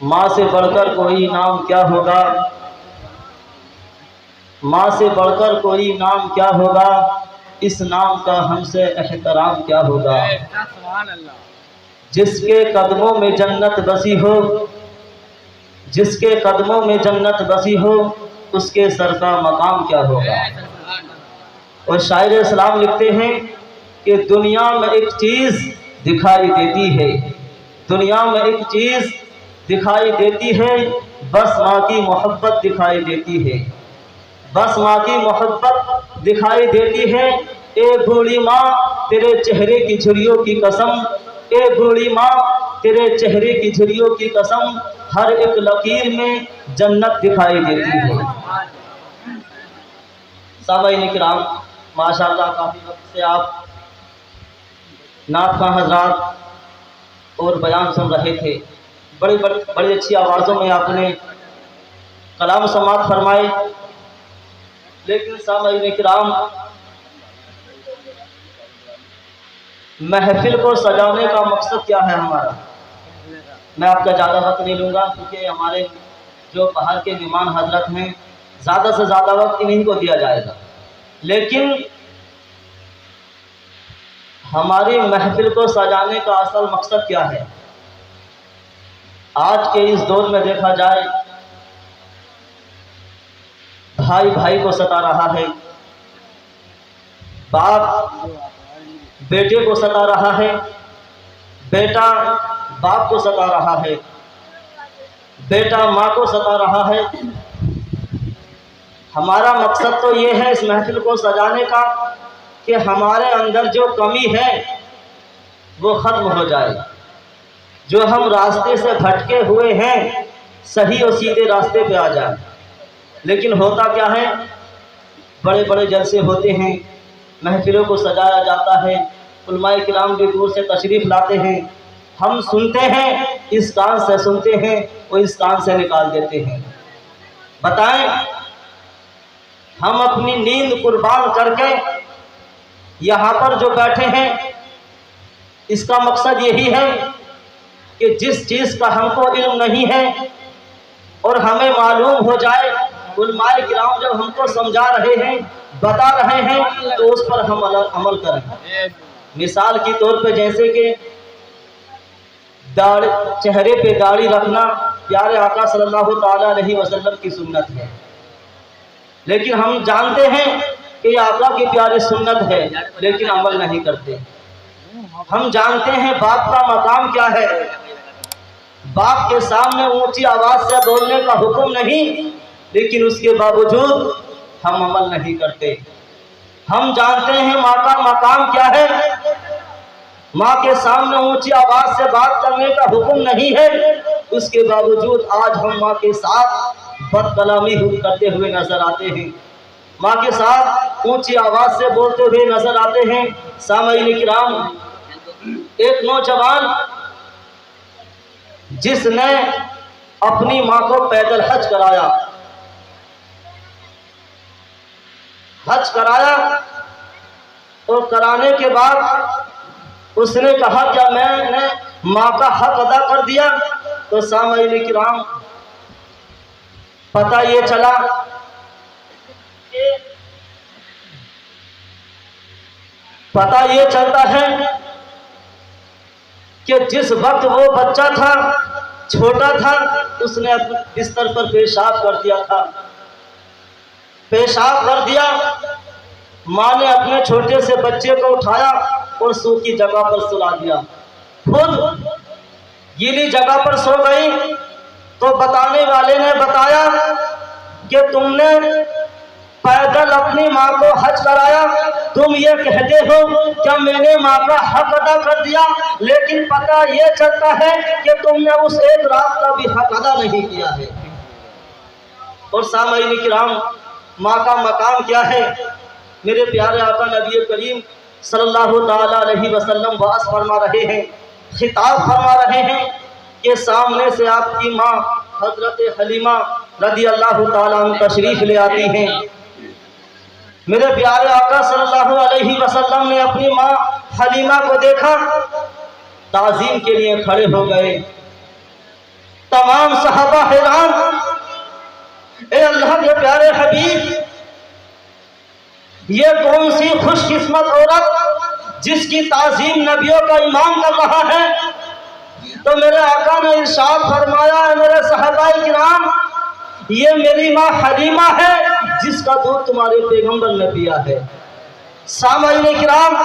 माँ से बढ़कर कोई नाम क्या होगा, माँ से बढ़कर कोई नाम क्या होगा, इस नाम का हमसे एहतराम क्या होगा। जिसके कदमों में जन्नत बसी हो, जिसके कदमों में जन्नत बसी हो, उसके सर का मकाम क्या होगा। और शायर इस्लाम लिखते हैं कि दुनिया में एक चीज़ दिखाई देती है, दुनिया में एक चीज़ दिखाई देती है, बस माँ की मोहब्बत दिखाई देती है, बस माँ की मोहब्बत दिखाई देती है। ए बूढ़ी माँ तेरे चेहरे की झुर्रियों की कसम, ए बूढ़ी माँ तेरे चेहरे की झुर्रियों की कसम, हर एक लकीर में जन्नत दिखाई देती है। सामईन किराम, माशाअल्लाह काफ़ी वक्त से आप नात खां हजरात और बयान सुन रहे थे। बड़ी अच्छी आवाज़ों में आपने कलाम समात फरमाए। लेकिन सामईन किराम, महफिल को सजाने का मकसद क्या है हमारा। मैं आपका ज़्यादा वक्त नहीं लूँगा क्योंकि हमारे जो बाहर के मेहमान हजरत हैं, ज़्यादा से ज़्यादा वक्त इन्हीं को दिया जाएगा। लेकिन हमारी महफिल को सजाने का असल मकसद क्या है। आज के इस दौर में देखा जाए, भाई भाई को सता रहा है, बाप बेटे को सता रहा है, बेटा बाप को सता रहा है, बेटा माँ को सता रहा है। हमारा मकसद तो ये है इस महफिल को सजाने का कि हमारे अंदर जो कमी है वो ख़त्म हो जाए, जो हम रास्ते से भटके हुए हैं सही और सीधे रास्ते पे आ जाए। लेकिन होता क्या है, बड़े बड़े जलसे होते हैं, महफिलों को सजाया जाता है, उलमाए किराम भी दूर से तशरीफ़ लाते हैं, हम सुनते हैं, इस कान से सुनते हैं और इस कान से निकाल देते हैं। बताएं, हम अपनी नींद कुर्बान करके यहाँ पर जो बैठे हैं, इसका मकसद यही है कि जिस चीज़ का हमको इल्म नहीं है और हमें मालूम हो जाए, उलमाए किराम जब हमको समझा रहे हैं, बता रहे हैं, तो उस पर हम अमल करें। मिसाल के तौर पे जैसे कि चेहरे पे दाढ़ी रखना प्यारे आका सल्लल्लाहु ताला अलैहि वसल्लम की सुन्नत है। लेकिन हम जानते हैं कि आका की प्यारी सुन्नत है, लेकिन अमल नहीं करते। हम जानते हैं बाप का मकाम क्या है, बाप के सामने ऊंची आवाज़ से बोलने का हुक्म नहीं, लेकिन उसके बावजूद हम अमल नहीं करते। हम जानते हैं माँ का मकाम क्या है, माँ के सामने ऊंची आवाज़ से बात करने का हुक्म नहीं है, उसके बावजूद आज हम माँ के साथ बदकलामी करते हुए नजर आते हैं, माँ के साथ ऊंची आवाज़ से बोलते हुए नजर आते हैं। सामईन किराम, एक नौजवान जिसने अपनी माँ को पैदल हज कराया, हज कराया और कराने के बाद उसने कहा क्या मैंने माँ का हक अदा कर दिया। तो सामईन किराम, पता ये चला पता ये चलता है कि जिस वक्त वो बच्चा था, छोटा था, उसने अपने बिस्तर पर पेशाब कर दिया था, पेशाब कर दिया। माँ ने अपने छोटे से बच्चे को उठाया और सूखी जगह पर सुला दिया, खुद गीली जगह पर सो गई। तो बताने वाले ने बताया कि तुमने पैदल अपनी माँ को हज कराया, तुम ये कहते हो कि मैंने माँ का हक अदा कर दिया, लेकिन पता ये चलता है कि तुमने उस एक रात का भी हक अदा नहीं किया है। और सामईन किराम, माँ का मकाम क्या है। मेरे प्यारे आका नबी करीम सल्लल्लाहु ताला अलैहि वसल्लम वास फरमा रहे हैं, खिताब फरमा रहे हैं कि सामने से आपकी माँ हजरत हलीमा रदी अल्लाह ताला अन्हा तशरीफ ले आती हैं। मेरे प्यारे आका सल्लल्लाहु अलैहि वसल्लम ने अपनी माँ हलीमा को देखा, ताज़ीम के लिए खड़े हो गए। तमाम सहाबा हैरान, ए अल्लाह के प्यारे हबीब, ये कौन सी खुशकिस्मत औरत जिसकी ताज़ीम नबियों का इमाम कर रहा है। तो मेरे आका ने इरशाद फरमाया, मेरे सहाबाए किराम, ये मेरी माँ हलीमा है जिसका दूध तुम्हारे पैगंबर ने पिया है। सामाईने किराम,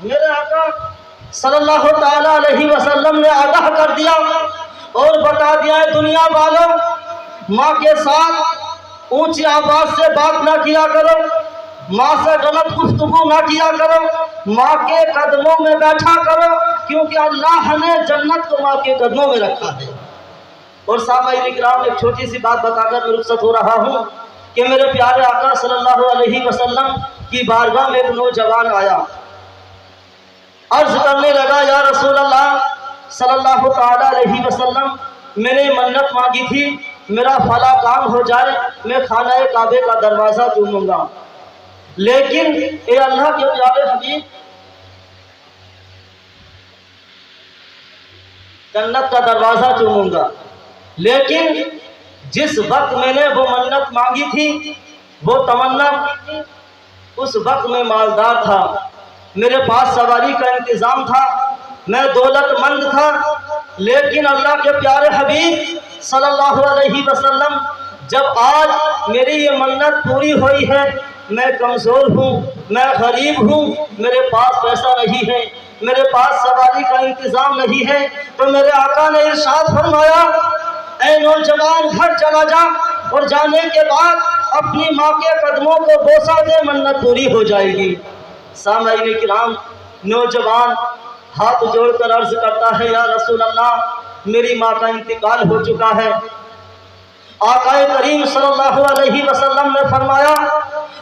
मेरे आका सल्लल्लाहु ताला अलैहि वसल्लम ने आगाह कर दिया और बता दिया है, दुनिया वालों, माँ के साथ ऊंची आवाज से बात ना किया करो, माँ से गलत गुफ्तगू ना किया करो, माँ के कदमों में बैठा करो, क्योंकि अल्लाह ने जन्नत को माँ के कदमों में रखा है। और सामाईन इकराम, एक छोटी सी बात बताकर मैं रुखसत हो रहा हूँ कि मेरे प्यारे आका सल्लल्लाहु अलैहि वसल्लम की बारगाह में एक नौजवान आया, अर्ज करने लगा, या रसूल अल्लाह सल्लल्लाहु ताला अलैहि वसल्लम, मैंने मन्नत मांगी थी, मेरा फला काम हो जाए, मैं खाना काबे का दरवाज़ा चूमूंगा, लेकिन ए अल्लाह के प्यारे हबीब, जन्नत का दरवाज़ा चूमूंगा, लेकिन जिस वक्त मैंने वो मन्नत मांगी थी, वो तमन्ना की थी, उस वक्त मैं मालदार था, मेरे पास सवारी का इंतज़ाम था, मैं दौलतमंद था, लेकिन अल्लाह के प्यारे हबीब सल्लल्लाहु अलैहि वसल्लम, जब आज मेरी ये मन्नत पूरी हुई है, मैं कमज़ोर हूँ, मैं गरीब हूँ, मेरे पास पैसा नहीं है, मेरे पास सवारी का इंतज़ाम नहीं है, तो मेरे आका ने इरशाद फरमाया, ऐ नौजवान, घर चला जा और जाने के बाद अपनी माँ के कदमों को बोसा दे, मन्नत पूरी हो जाएगी। सामाईन किराम, नौजवान हाथ जोड़कर अर्ज करता है, या रसूल अल्लाह, मेरी माँ का इंतकाल हो चुका है। आका करीम सल्लल्लाहु अलैहि वसल्लम ने फरमाया,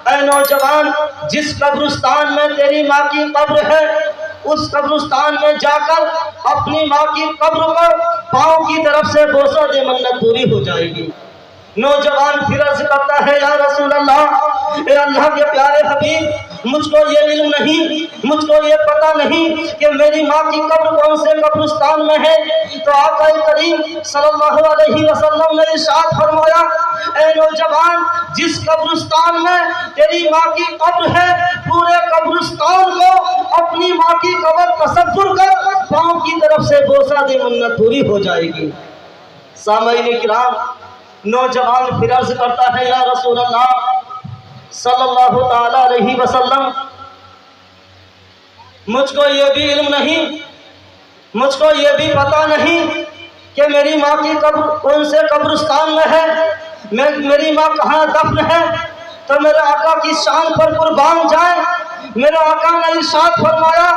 ऐ नौजवान, जिस कब्रिस्तान में तेरी माँ की कब्र है, उस कब्रिस्तान में जाकर अपनी माँ की कब्र को पाँव की तरफ से बोसा दे, मन्नत पूरी हो जाएगी। नौजवान फिर अर्ज करता है, या रसूल अल्लाह, ए अल्लाह के प्यारे हबीब, मुझको ये इल्म नहीं, मुझको ये पता नहीं कि मेरी माँ की कब्र कौन से कब्रिस्तान में है। तो आका करीम सल्लल्लाहु अलैहि वसल्लम ने इरशाद फरमाया, ऐ नौजवान, जिस कब्रिस्तान में तेरी माँ की कब्र है, पूरे कब्रिस्तान को अपनी माँ की कब्र तसव्वुर कर पाँव की तरफ से बोसा दे, मन्नत पूरी हो जाएगी। सामाईन किराम, नौजवान फिर अर्ज करता है, या रसूल अल्लाह सल्लल्लाहु ताला अलैहि वसल्लम, मुझको ये भी इल्म नहीं, मुझको ये भी पता नहीं कि मेरी माँ की कब्र कौन से कब्रिस्तान में है, मेरी माँ कहाँ दफन है। तो मेरे आका की शान पर कुर्बान जाए, मेरे आका ने इरशाद फरमाया,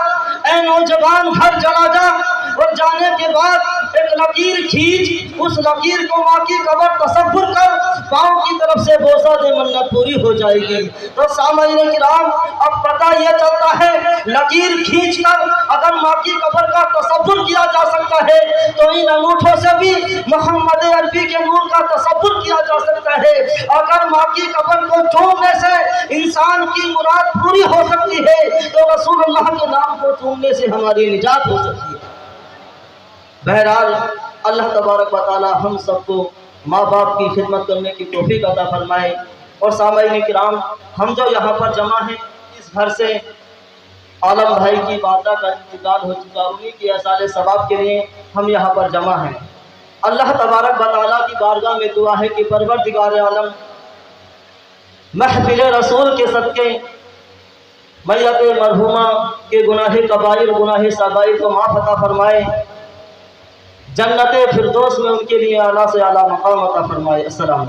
ऐ नौजवान, घर चला जा और जाने के बाद एक लकीर खींच, उस लकीर को माँ की कब्र तसव्वुर कर पाँव की तरफ से बोसा दे, मन्नत पूरी हो जाएगी। तो सामाईन किराम, अब पता यह चलता है, लकीर खींचकर अगर माँ की कब्र का तसव्वुर किया जा सकता है, तो इन अंगूठों से भी मोहम्मद अरबी के नूर का तसव्वुर किया जा सकता है। अगर माँ की कब्र को चूमने से इंसान की मुराद पूरी हो सकती है, तो रसूलुल्लाह के नाम को चूमने से हमारी निजात हो सकती है। बहरहाल, अल्लाह तबारक व तआला हम सबको माँ बाप की खिदमत करने की तौफीक अता फरमाए। और सामाईन किराम, हम जो यहाँ पर जमा हैं, इस घर से आलम भाई की वादा का इंतकाल हो चुका, उन्हीं के असाले सवाब के लिए हम यहाँ पर जमा हैं। अल्लाह तबारक व तआला की बारगाह में दुआ है कि परवरदिगार आलम महफिल रसूल के सदके मैयत मरहुमा के गुनाह कबाइर गुनाह सगाइर को माफ़ अता फरमाए, जन्नत फिरदौस में उनके लिए आला से आला मकाम अता फरमाए। अस्सलाम।